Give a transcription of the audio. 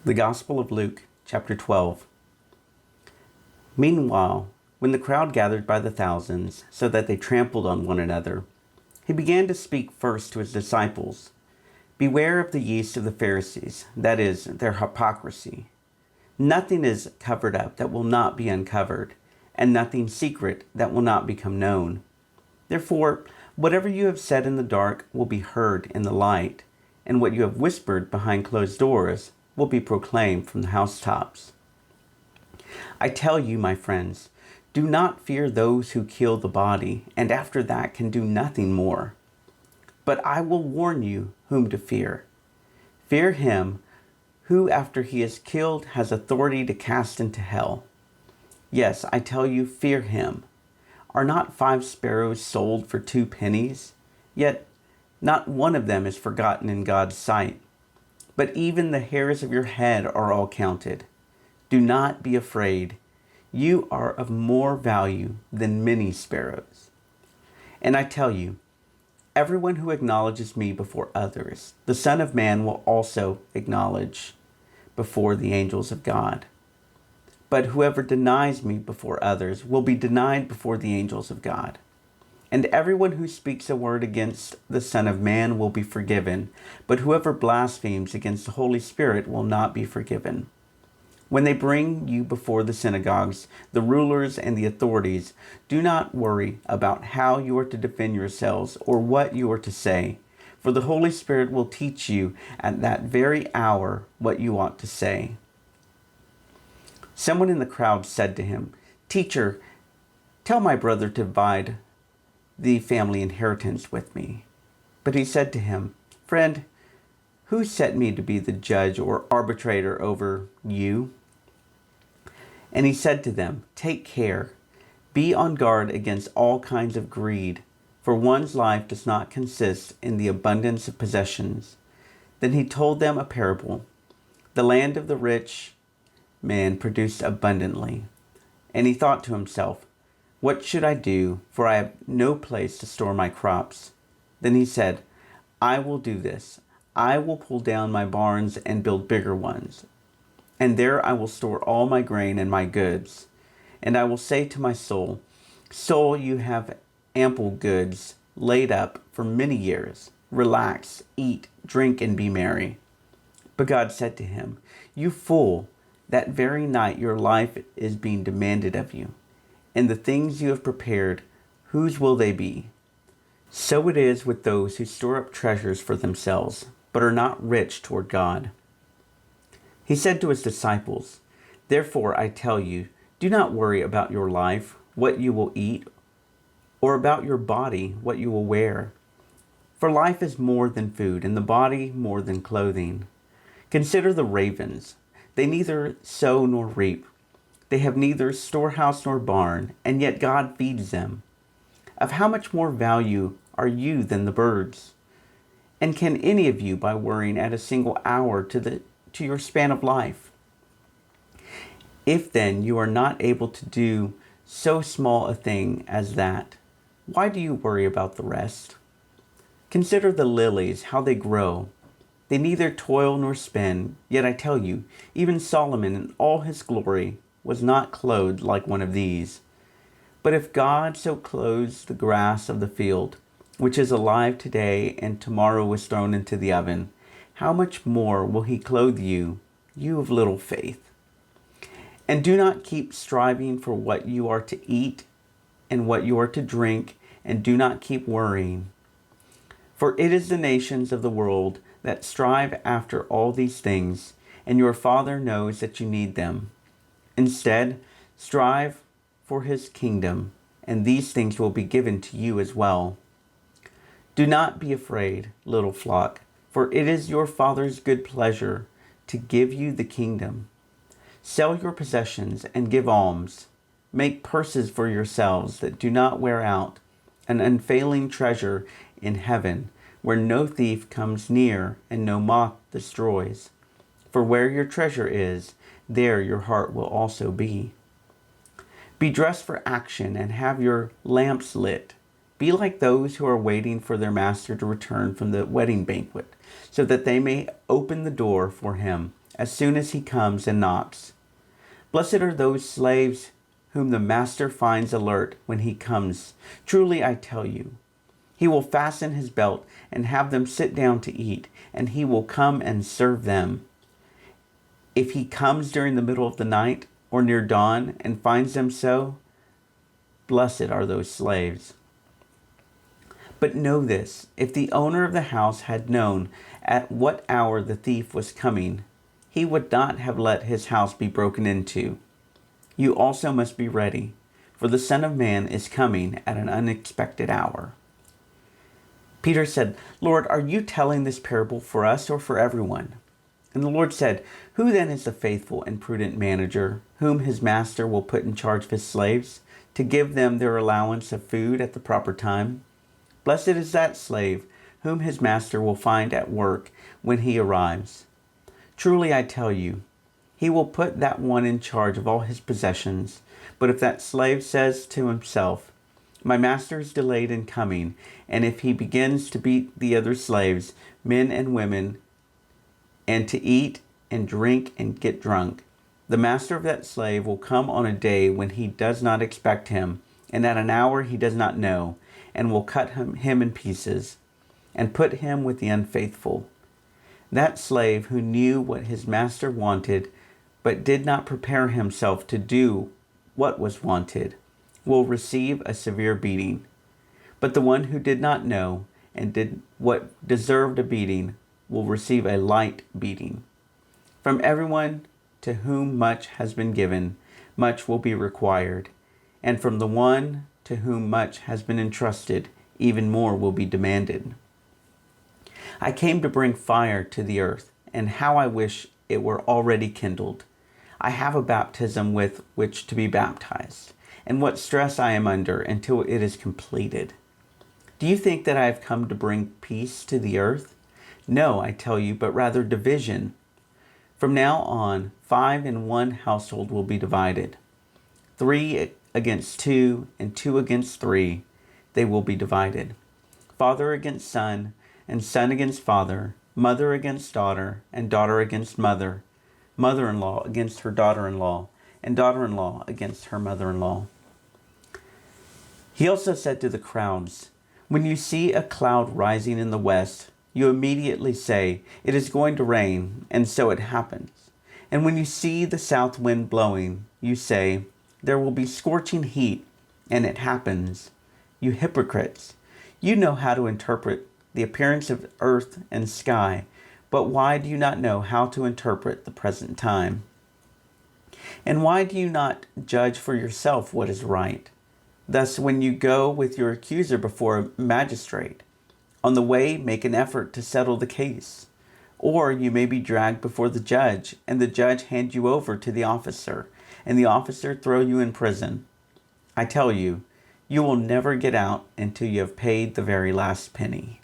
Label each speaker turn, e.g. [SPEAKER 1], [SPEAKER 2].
[SPEAKER 1] The Gospel of Luke, chapter 12. Meanwhile, when the crowd gathered by the thousands, so that they trampled on one another, he began to speak first to his disciples. Beware of the yeast of the Pharisees, that is, their hypocrisy. Nothing is covered up that will not be uncovered, and nothing secret that will not become known. Therefore, whatever you have said in the dark will be heard in the light, and what you have whispered behind closed doors will be proclaimed from the housetops. I tell you, my friends, do not fear those who kill the body, and after that can do nothing more. But I will warn you whom to fear. Fear him who, after he is killed, has authority to cast into hell. Yes, I tell you, fear him. Are not 5 sparrows sold for 2 pennies? Yet not one of them is forgotten in God's sight. But even the hairs of your head are all counted. Do not be afraid. You are of more value than many sparrows. And I tell you, everyone who acknowledges me before others, the Son of Man will also acknowledge before the angels of God. But whoever denies me before others will be denied before the angels of God. And everyone who speaks a word against the Son of Man will be forgiven, but whoever blasphemes against the Holy Spirit will not be forgiven. When they bring you before the synagogues, the rulers and the authorities, do not worry about how you are to defend yourselves or what you are to say, for the Holy Spirit will teach you at that very hour what you ought to say. Someone in the crowd said to him, "Teacher, tell my brother to divide the family inheritance with me." But he said to him, "Friend, who set me to be the judge or arbitrator over you?" And he said to them, "Take care, be on guard against all kinds of greed, for one's life does not consist in the abundance of possessions." Then he told them a parable. The land of the rich man produced abundantly, and he thought to himself, "What should I do? For I have no place to store my crops." Then he said, "I will do this. I will pull down my barns and build bigger ones. And there I will store all my grain and my goods. And I will say to my soul, 'Soul, you have ample goods laid up for many years. Relax, eat, drink, and be merry.' But God said to him, 'You fool, that very night your life is being demanded of you. And the things you have prepared, whose will they be?' So it is with those who store up treasures for themselves, but are not rich toward God." He said to his disciples, "Therefore I tell you, do not worry about your life, what you will eat, or about your body, what you will wear. For life is more than food, and the body more than clothing. Consider the ravens. They neither sow nor reap. They have neither storehouse nor barn, and yet God feeds them. Of how much more value are you than the birds? And can any of you, by worrying, add a single hour to your span of life? If then you are not able to do so small a thing as that, why do you worry about the rest? Consider the lilies, how they grow. They neither toil nor spin, yet I tell you, even Solomon in all his glory was not clothed like one of these. But if God so clothes the grass of the field, which is alive today and tomorrow is thrown into the oven, how much more will he clothe you, you of little faith? And do not keep striving for what you are to eat and what you are to drink, and do not keep worrying. For it is the nations of the world that strive after all these things, and your Father knows that you need them. Instead, strive for his kingdom, and these things will be given to you as well. Do not be afraid, little flock, for it is your Father's good pleasure to give you the kingdom. Sell your possessions and give alms. Make purses for yourselves that do not wear out, an unfailing treasure in heaven, where no thief comes near and no moth destroys. For where your treasure is, there your heart will also be. Be dressed for action and have your lamps lit. Be like those who are waiting for their master to return from the wedding banquet, so that they may open the door for him as soon as he comes and knocks. Blessed are those slaves whom the master finds alert when he comes. Truly I tell you, he will fasten his belt and have them sit down to eat, and he will come and serve them. If he comes during the middle of the night or near dawn and finds them so, blessed are those slaves. But know this, if the owner of the house had known at what hour the thief was coming, he would not have let his house be broken into. You also must be ready, for the Son of Man is coming at an unexpected hour. Peter said, Lord, are you telling this parable for us or for everyone? And the Lord said, Who then is the faithful and prudent manager, whom his master will put in charge of his slaves, to give them their allowance of food at the proper time? Blessed is that slave, whom his master will find at work when he arrives. Truly I tell you, he will put that one in charge of all his possessions. But if that slave says to himself, My master is delayed in coming, and if he begins to beat the other slaves, men and women, and to eat and drink and get drunk, the master of that slave will come on a day when he does not expect him, and at an hour he does not know, and will cut him in pieces, and put him with the unfaithful. That slave who knew what his master wanted, but did not prepare himself to do what was wanted, will receive a severe beating. But the one who did not know and did what deserved a beating will receive a light beating. From everyone to whom much has been given, much will be required, and from the one to whom much has been entrusted, even more will be demanded. I came to bring fire to the earth, and how I wish it were already kindled. I have a baptism with which to be baptized, and what stress I am under until it is completed. Do you think that I have come to bring peace to the earth? No, I tell you, but rather division. From now on, 5 in one household will be divided. 3 against 2, and 2 against 3, they will be divided. Father against son, and son against father, mother against daughter, and daughter against mother, mother-in-law against her daughter-in-law, and daughter-in-law against her mother-in-law. He also said to the crowds, When you see a cloud rising in the west, you immediately say, It is going to rain, and so it happens. And when you see the south wind blowing, you say, There will be scorching heat, and it happens. You hypocrites, you know how to interpret the appearance of earth and sky, but why do you not know how to interpret the present time? And why do you not judge for yourself what is right? Thus, when you go with your accuser before a magistrate, on the way make an effort to settle the case. Or you may be dragged before the judge, and the judge hand you over to the officer, and the officer throw you in prison. I tell you, you will never get out until you have paid the very last penny.